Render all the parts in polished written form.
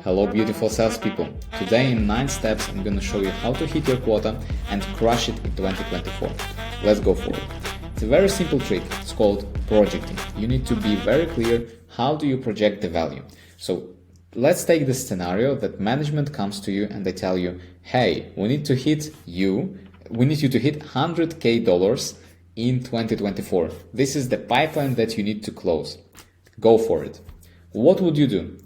Hello beautiful salespeople. Today in 9 steps I'm gonna show you how to hit your quota and crush it in 2024. Let's go for it. It's a very simple trick. It's called projecting. You need to be very clear how do you project the value. So let's take the scenario that management comes to you and they tell you, hey, we need you to hit $100K in 2024. This is the pipeline that you need to close. Go for it. What would you do?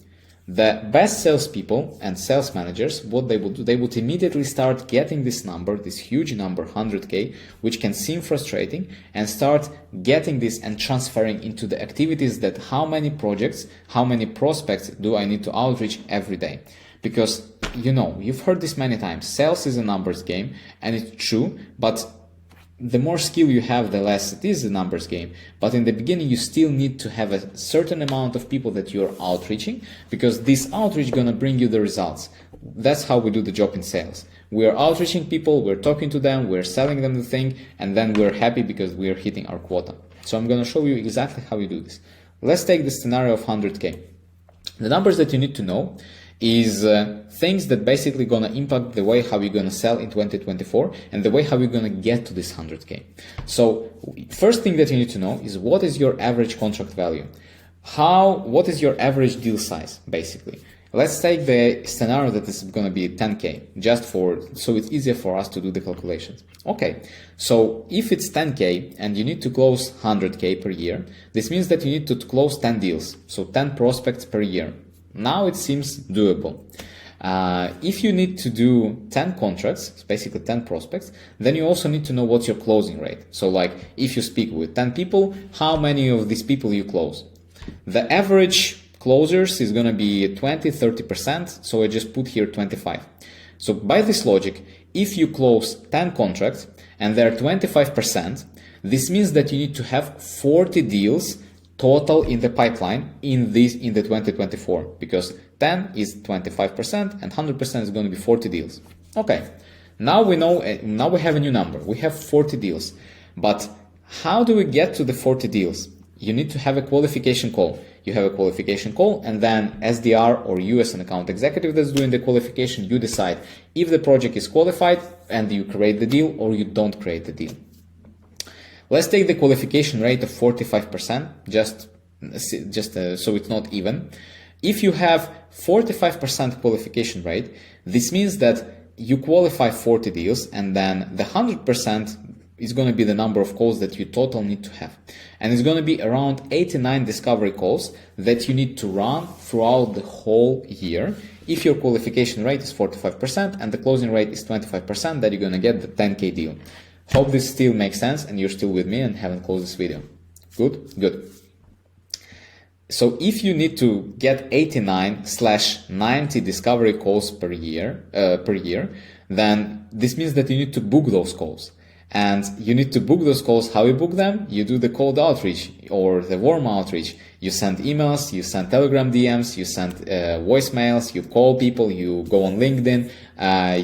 The best salespeople and sales managers, what they would do, they would immediately start getting this number, this huge number, 100K, which can seem frustrating, and start getting this and transferring into the activities that how many projects, how many prospects do I need to outreach every day? Because, you've heard this many times, sales is a numbers game, and it's true, but the more skill you have, the less it is a numbers game. But in the beginning, you still need to have a certain amount of people that you're outreaching, because this outreach is going to bring you the results. That's how we do the job in sales. We're outreaching people, we're talking to them, we're selling them the thing, and then we're happy because we're hitting our quota. So I'm going to show you exactly how you do this. Let's take the scenario of 100K. The numbers that you need to know is things that basically gonna impact the way how you're gonna sell in 2024 and the way how you're gonna get to this 100K. So first thing that you need to know is what is your average contract value? What is your average deal size, basically? Let's take the scenario that is gonna be 10K, so it's easier for us to do the calculations. Okay, so if it's 10K and you need to close 100K per year, this means that you need to close 10 deals, so 10 prospects per year. Now it seems doable. If you need to do 10 contracts, it's basically 10 prospects, then you also need to know what's your closing rate. So like if you speak with 10 people, how many of these people you close? The average closers is going to be 20-30%, so I just put here 25. So by this logic, if you close 10 contracts and they're 25%, this means that you need to have 40 deals total in the pipeline in the 2024, because 10 is 25% and 100% is going to be 40 deals. Okay, now we have a new number. We have 40 deals, but how do we get to the 40 deals? You need to have a qualification call. You have a qualification call, and then SDR or you as an account executive that's doing the qualification, you decide if the project is qualified and you create the deal or you don't create the deal. Let's take the qualification rate of 45%, just so it's not even. If you have 45% qualification rate, this means that you qualify 40 deals, and then the 100% is going to be the number of calls that you total need to have. And it's going to be around 89 discovery calls that you need to run throughout the whole year. If your qualification rate is 45% and the closing rate is 25%, then you're going to get the 10K deal. Hope this still makes sense and you're still with me and haven't closed this video. Good. So if you need to get 89/90 discovery calls per year, then this means that you need to book those calls. And you need to book those calls. How you book them? You do the cold outreach or the warm outreach. You send emails, you send Telegram DMs, you send voicemails, you call people, you go on LinkedIn,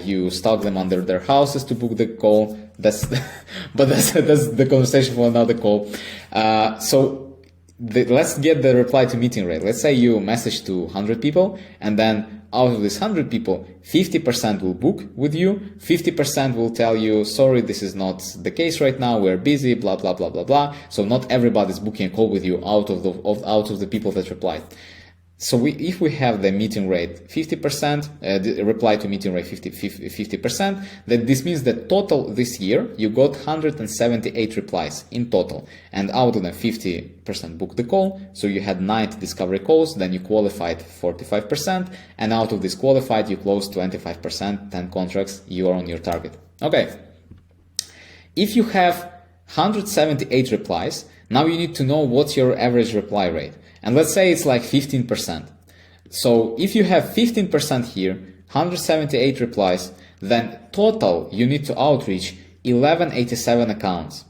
you stalk them under their houses to book the call. That's the conversation for another call. Let's get the reply to meeting rate. Let's say you message to 100 people, and then out of these 100 people, 50% will book with you, 50% will tell you, sorry, this is not the case right now, we're busy, blah, blah, blah, blah, blah. So not everybody's booking a call with you out of the people that replied. So if we have the meeting rate 50%, the reply to meeting rate 50%, then this means that total this year you got 178 replies in total, and out of them 50% booked the call, so you had 90 discovery calls, then you qualified 45%, and out of this qualified you closed 25%, 10 contracts, you are on your target. Okay, if you have 178 replies, now you need to know what's your average reply rate. And let's say it's like 15%. So if you have 15% here, 178 replies, then total you need to outreach 1187 accounts.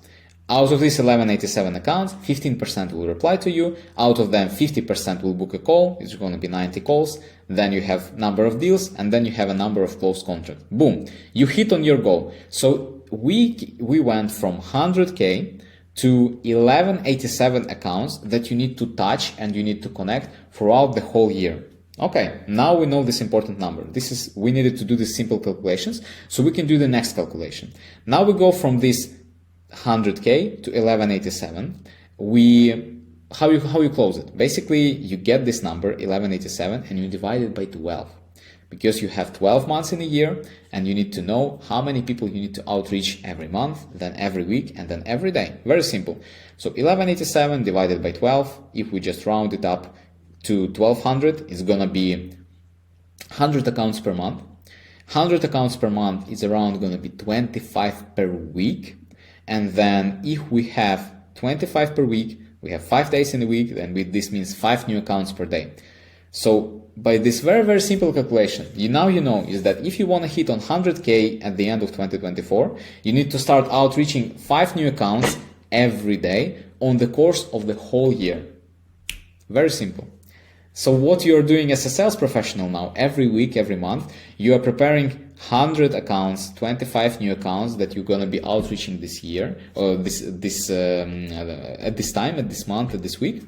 Out of these 1187 accounts, 15% will reply to you. Out of them, 50% will book a call. It's going to be 90 calls. Then you have number of deals, and then you have a number of closed contracts. Boom, you hit on your goal. So we went from 100K to 1187 accounts that you need to touch and you need to connect throughout the whole year. Okay, now we know this important number. We needed to do these simple calculations, so we can do the next calculation. Now we go from this 100K to 1187. How you close it? Basically, you get this number 1187 and you divide it by 12. Because you have 12 months in a year and you need to know how many people you need to outreach every month, then every week, and then every day. Very simple. So 1187 divided by 12, if we just round it up to 1200, it's gonna be 100 accounts per month. 100 accounts per month is around gonna be 25 per week. And then if we have 25 per week, we have 5 days in a week, then this means 5 new accounts per day. So by this very, very simple calculation, now you know is that if you want to hit on 100K at the end of 2024, you need to start outreaching 5 new accounts every day on the course of the whole year. Very simple. So what you're doing as a sales professional now, every week, every month, you are preparing 100 accounts, 25 new accounts that you're going to be outreaching this year, or at this time, at this month, at this week.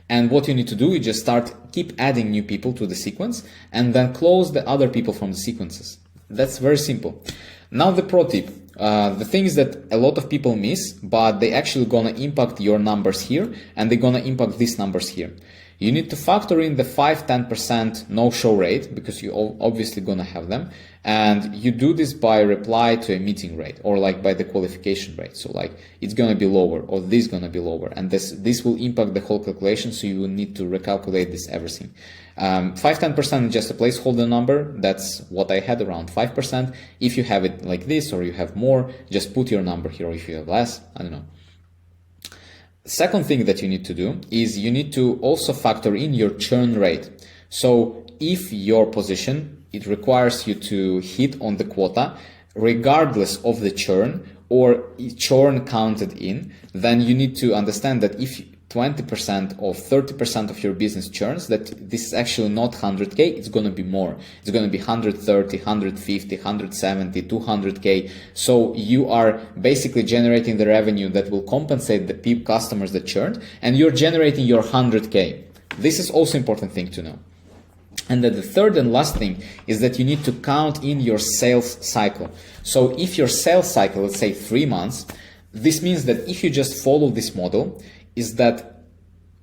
And what you need to do is just keep adding new people to the sequence and then close the other people from the sequences. That's very simple. Now the pro tip, the things that a lot of people miss, but they actually gonna impact your numbers here and they're gonna impact these numbers here. You need to factor in the 5-10% no-show rate because you're obviously gonna have them. And you do this by reply to a meeting rate or like by the qualification rate. So like it's gonna be lower or this gonna be lower, and this will impact the whole calculation. So you will need to recalculate this everything. 5-10% is just a placeholder number. That's what I had, around 5%. If you have it like this or you have more, just put your number here. Or if you have less, I don't know. Second thing that you need to do is you need to also factor in your churn rate. So if your position, it requires you to hit on the quota regardless of the churn or churn counted in, then you need to understand that if 20% or 30% of your business churns, that this is actually not 100K, it's going to be more. It's going to be 130, 150, 170, 200K. So you are basically generating the revenue that will compensate the customers that churned, and you're generating your 100K. This is also an important thing to know. And then the third and last thing is that you need to count in your sales cycle. So if your sales cycle, let's say 3 months, this means that if you just follow this model, is that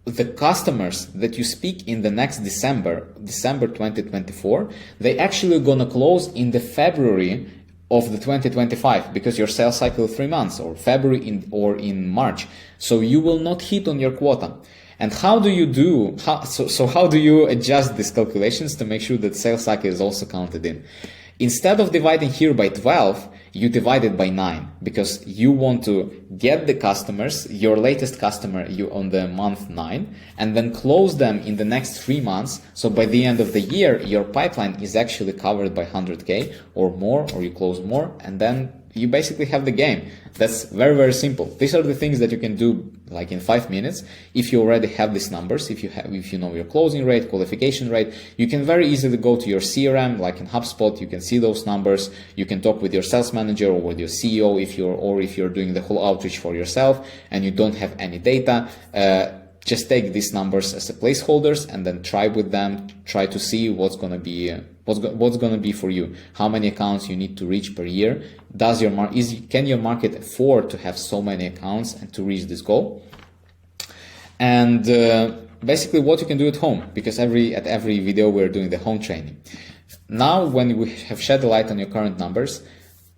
the customers that you speak in the next December 2024, they actually gonna close in the February of the 2025 because your sales cycle is 3 months, or February or in March. So you will not hit on your quota. And how do you adjust these calculations to make sure that sales cycle is also counted in? Instead of dividing here by 12, you divide it by 9 because you want to get the customers, your latest customer, on the month 9, and then close them in the next 3 months. So by the end of the year, your pipeline is actually covered by 100K or more, or you close more, and then you basically have the game. That's very, very simple. These are the things that you can do like in 5 minutes. If you already have these numbers, if you know your closing rate, qualification rate, you can very easily go to your CRM, like in HubSpot. You can see those numbers. You can talk with your sales manager or with your CEO if you're doing the whole outreach for yourself and you don't have any data. Just take these numbers as a placeholders and then try with them. Try to see what's going to be for you. How many accounts you need to reach per year? Can your market afford to have so many accounts and to reach this goal? And basically what you can do at home, because at every video we're doing the home training. Now, when we have shed the light on your current numbers,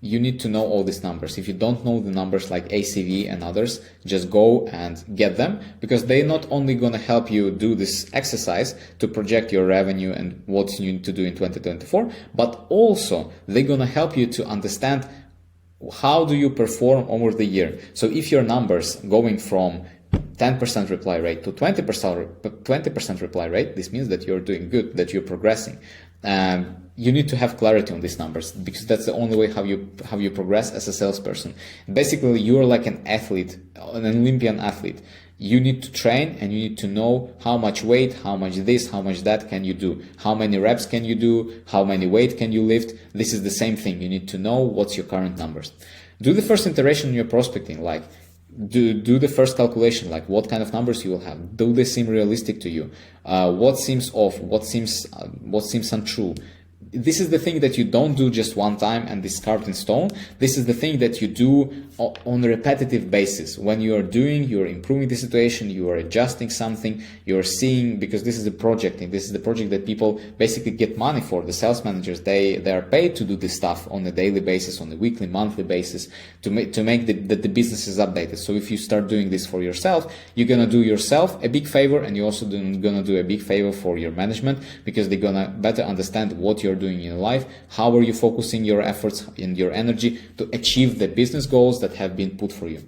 you need to know all these numbers. If you don't know the numbers like ACV and others, just go and get them, because they're not only going to help you do this exercise to project your revenue and what you need to do in 2024, but also they're going to help you to understand how do you perform over the year. So if your numbers going from 10% reply rate to 20% reply rate, this means that you're doing good, that you're progressing. You need to have clarity on these numbers, because that's the only way how you progress as a salesperson. Basically, you're like an athlete, an Olympian athlete. You need to train and you need to know how much weight, how much this, how much that can you do, how many reps can you do, how many weight can you lift. This is the same thing. You need to know what's your current numbers. Do the first iteration in your prospecting, like do the first calculation, like what kind of numbers you will have. Do they seem realistic to you? What seems off? What seems untrue? This is the thing that you don't do just one time and is carved in stone. This is the thing that you do on a repetitive basis. When you are doing, you're improving the situation, you are adjusting something, you're seeing, because this is a project, and this is the project that people basically get money for. The sales managers, they are paid to do this stuff on a daily basis, on a weekly, monthly basis, to make the business is updated. So if you start doing this for yourself, you're gonna do yourself a big favor, and you're also gonna do a big favor for your management, because they're gonna better understand what you're doing in your life, how are you focusing your efforts and your energy to achieve the business goals that have been put for you.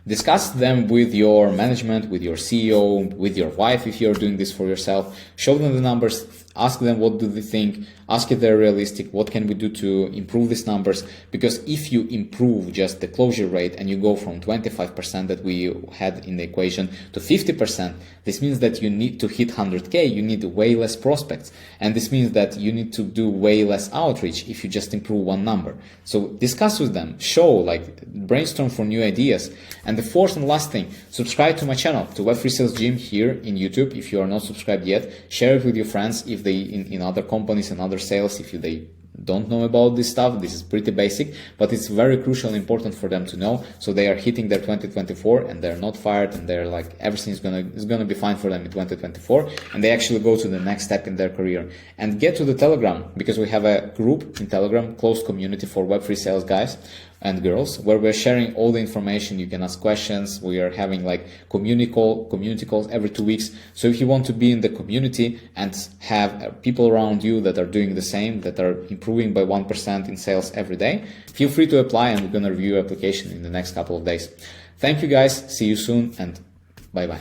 Discuss them with your management, with your CEO, with your wife if you're doing this for yourself. Show them the numbers, ask them what do they think, ask if they're realistic, what can we do to improve these numbers, because if you improve just the closure rate and you go from 25% that we had in the equation to 50%, this means that you need to hit 100K, you need way less prospects, and this means that you need to do way less outreach if you just improve one number. So discuss with them, show, like brainstorm for new ideas. And the fourth and last thing, subscribe to my channel, to Web3 Sales Gym here in YouTube. If you are not subscribed yet, share it with your friends if they in other companies and other sales, if they don't know about this stuff. This is pretty basic, but it's very crucial and important for them to know, so they are hitting their 2024 and they're not fired, and they're like, everything is gonna be fine for them in 2024, and they actually go to the next step in their career. And get to the Telegram, because we have a group in Telegram, closed community for Web3 sales guys and girls, where we're sharing all the information. You can ask questions. We are having like community calls every 2 weeks. So if you want to be in the community and have people around you that are doing the same, that are improving by 1% in sales every day, feel free to apply, and we're going to review your application in the next couple of days. Thank you guys. See you soon, and bye bye.